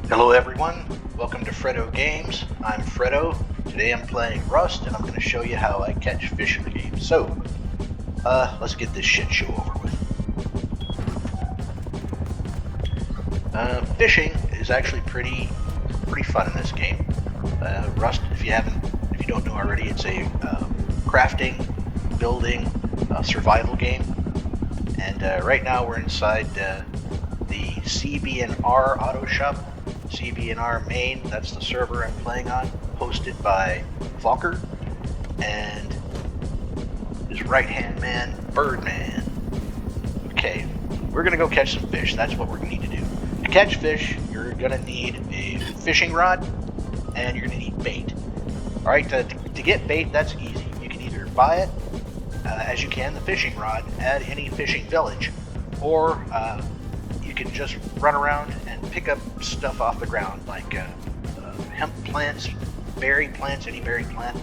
Hello everyone, welcome to Fredo Games. I'm Fredo. Today I'm playing Rust and I'm going to show you how I catch fish in the game. So, let's get this shit show over with. Fishing is actually pretty fun in this game. Rust, if you don't know already, it's a crafting, building, survival game. And right now we're inside the CB&R auto shop. CB&R main, that's the server I'm playing on, hosted by Faulker and his right-hand man, Birdman. Okay, we're gonna go catch some fish. That's what we're gonna need to do. To catch fish, you're gonna need a fishing rod and you're gonna need bait. All right, to get bait, that's easy. You can either buy it, as you can the fishing rod, at any fishing village, or you can just run around and pick up stuff off the ground, like hemp plants, berry plants, any berry plant,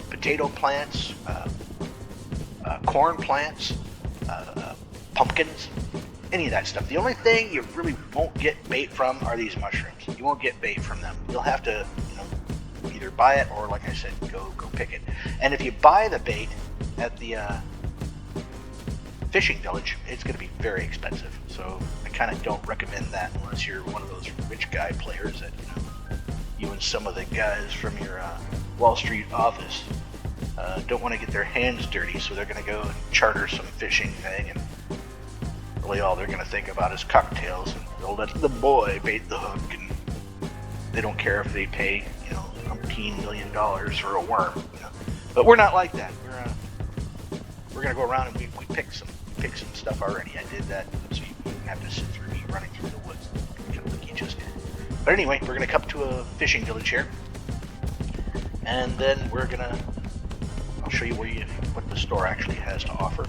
potato plants, corn plants, pumpkins, any of that stuff. The only thing you really won't get bait from are these mushrooms. You won't get bait from them. You'll have to, either buy it or, like I said, go pick it. And if you buy the bait at the fishing village, it's going to be very expensive. So I kind of don't recommend that unless you're one of those rich guy players that, you and some of the guys from your Wall Street office don't want to get their hands dirty, so they're going to go and charter some fishing thing, and really all they're going to think about is cocktails, and they'll let the boy bait the hook, and they don't care if they pay, $15 million for a worm. But we're not like that. We're going to go around and we pick some stuff already. I did that, so you wouldn't have to sit through me running through the woods like you just did. But anyway, we're going to come to a fishing village here, and then I'll show you what the store actually has to offer.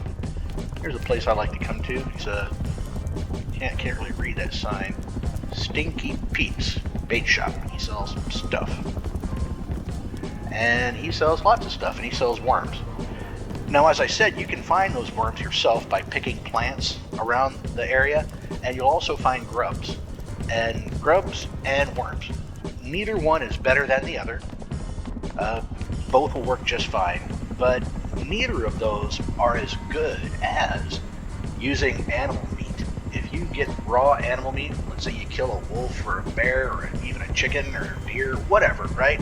Here's a place I like to come to. It's can't really read that sign. Stinky Pete's Bait Shop. He sells stuff, and he sells lots of stuff, and he sells worms. Now, as I said, you can find those worms yourself by picking plants around the area, and you'll also find grubs and worms. Neither one is better than the other. Both will work just fine, but neither of those are as good as using animal meat. If you get raw animal meat, let's say you kill a wolf or a bear or even a chicken or a deer, whatever, right?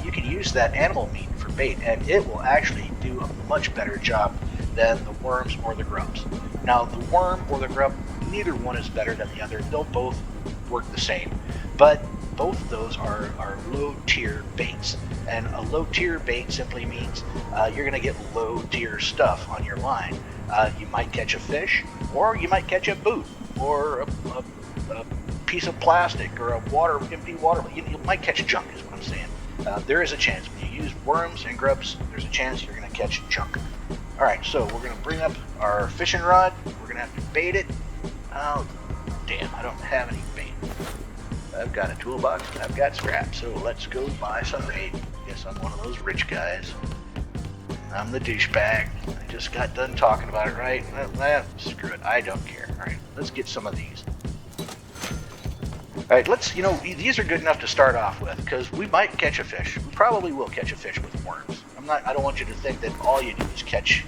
You can use that animal meat for bait, and it will actually do a much better job than the worms or the grubs. Now, the worm or the grub, neither one is better than the other. They'll both work the same, but both of those are low-tier baits. And a low-tier bait simply means you're going to get low-tier stuff on your line. You might catch a fish, or you might catch a boot, or a piece of plastic, or a empty water. You might catch junk, is what I'm saying. There is a chance. When you use worms and grubs, there's a chance you're going to catch junk. Alright, so we're going to bring up our fishing rod. We're going to have to bait it. Oh, damn, I don't have any bait. I've got a toolbox and I've got scrap, so let's go buy some bait. Guess I'm one of those rich guys. I'm the douchebag. I just got done talking about it, right? Screw it, I don't care. Alright, let's get some of these. Alright, these are good enough to start off with, because we might catch a fish. We probably will catch a fish with worms. I don't want you to think that all you do is catch,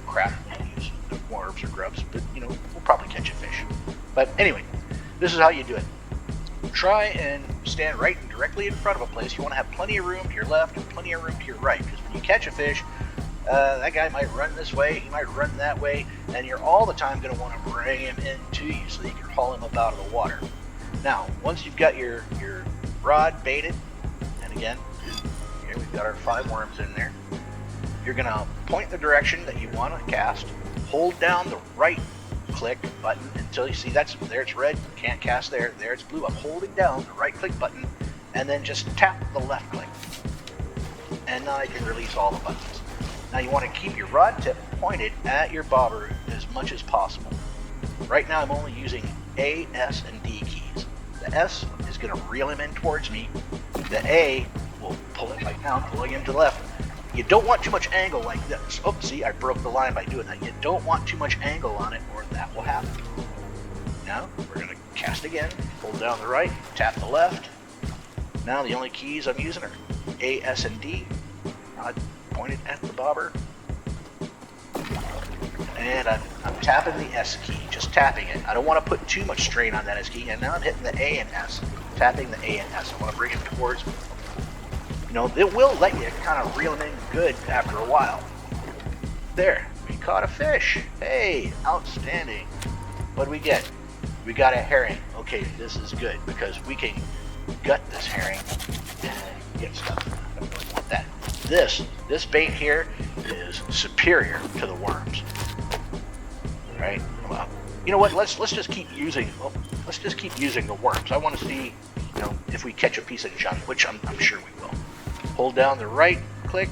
crap use worms or grubs, but, we'll probably catch a fish. But anyway, this is how you do it. Try and stand right and directly in front of a place. You want to have plenty of room to your left and plenty of room to your right, because when you catch a fish, that guy might run this way, he might run that way, and you're all the time going to want to bring him into you so that you can haul him up out of the water. Now, once you've got your rod baited, and again, here we've got our 5 worms in there, you're going to point the direction that you want to cast, hold down the right click button until you see there it's red, can't cast there it's blue. I'm holding down the right click button, and then just tap the left click, and now I can release all the buttons. Now you want to keep your rod tip pointed at your bobber as much as possible. Right now I'm only using A, S, and D keys. The S is going to reel him in towards me. The A will pull him right down, pulling him to the left. You don't want too much angle like this. Oh, see, I broke the line by doing that. You don't want too much angle on it, or that will happen. Now, we're going to cast again, hold down the right, tap the left. Now the only keys I'm using are A, S, and D. Rod pointed at the bobber. And I'm tapping the S key, just tapping it. I don't want to put too much strain on that S key. And now I'm hitting the A and S, tapping the A and S. I want to bring it towards me. You know, it will let you kind of reel them in good after a while. There, we caught a fish. Hey, outstanding. What do we get? We got a herring. Okay, this is good because we can gut this herring and get stuff. I don't really want that. This bait here is superior to the worms. Right? Well, you know what? Let's just keep using. Well, let's just keep using the worms. I want to see, you know, if we catch a piece of junk, which I'm sure we will. Hold down the right click,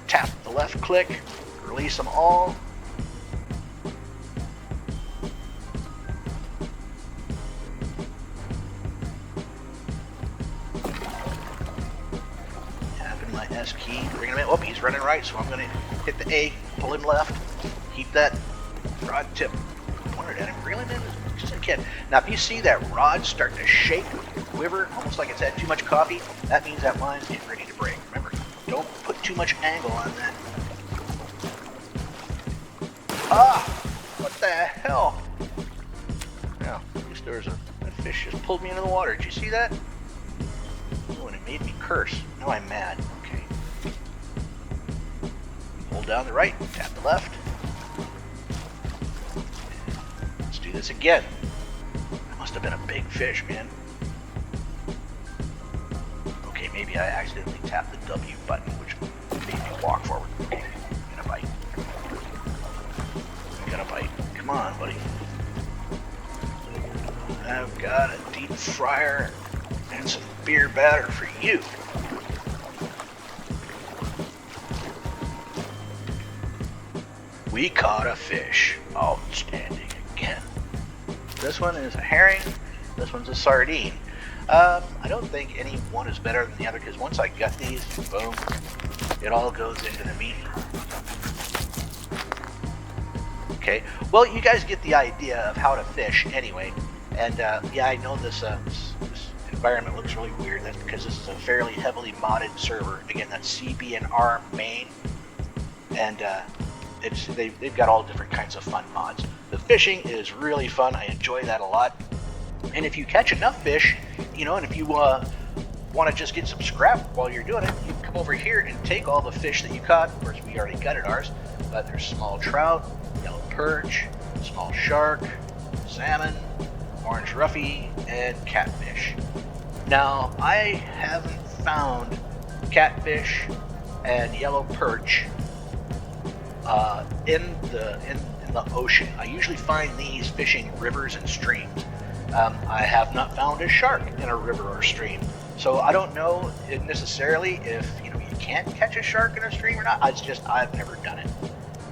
tap the left click, release them all. Tapping my S key, bring him in. Oh, he's running right, so I'm going to hit the A, pull him left, keep that rod tip pointed at him, reel him in as much as I can. Now, if you see that rod starting to shake, quiver, almost like it's had too much coffee, that means that line's getting ready to break. Remember, don't put too much angle on that. Ah! What the hell? Now, at least there was that fish just pulled me into the water. Did you see that? Oh, and it made me curse. Now I'm mad. Okay. Hold down the right, tap the left. Let's do this again. That must have been a big fish, man. Okay, maybe I accidentally tapped the W button, which made me walk forward. Okay, I'm gonna bite. I'm gonna bite. Come on, buddy. I've got a deep fryer and some beer batter for you. We caught a fish. Outstanding again. This one is a herring. This one's a sardine. I don't think any one is better than the other because once I gut these, boom, it all goes into the meat. Okay, well, you guys get the idea of how to fish anyway. And yeah, I know this environment looks really weird. That's because this is a fairly heavily modded server. Again, that's CB&R main, and they've got all different kinds of fun mods. The fishing is really fun. I enjoy that a lot. And if you catch enough fish, you know, and if you want to just get some scrap while you're doing it, you can come over here and take all the fish that you caught. Of course, we already gutted ours, but there's small trout, yellow perch, small shark, salmon, orange roughy, and catfish. Now, I haven't found catfish and yellow perch in the ocean. I usually find these fishing rivers and streams. I have not found a shark in a river or stream, so I don't know necessarily if you can't catch a shark in a stream or not. It's just I've never done it,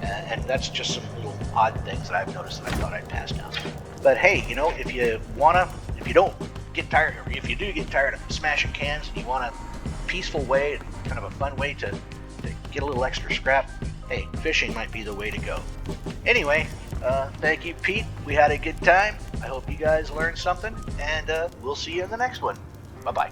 and that's just some little odd things that I've noticed that I thought I'd pass down. But hey, if you don't get tired, or if you do get tired of smashing cans and you want a peaceful way, kind of a fun way to get a little extra scrap, hey, fishing might be the way to go. Anyway, thank you, Pete. We had a good time. I hope you guys learned something, and we'll see you in the next one. Bye-bye.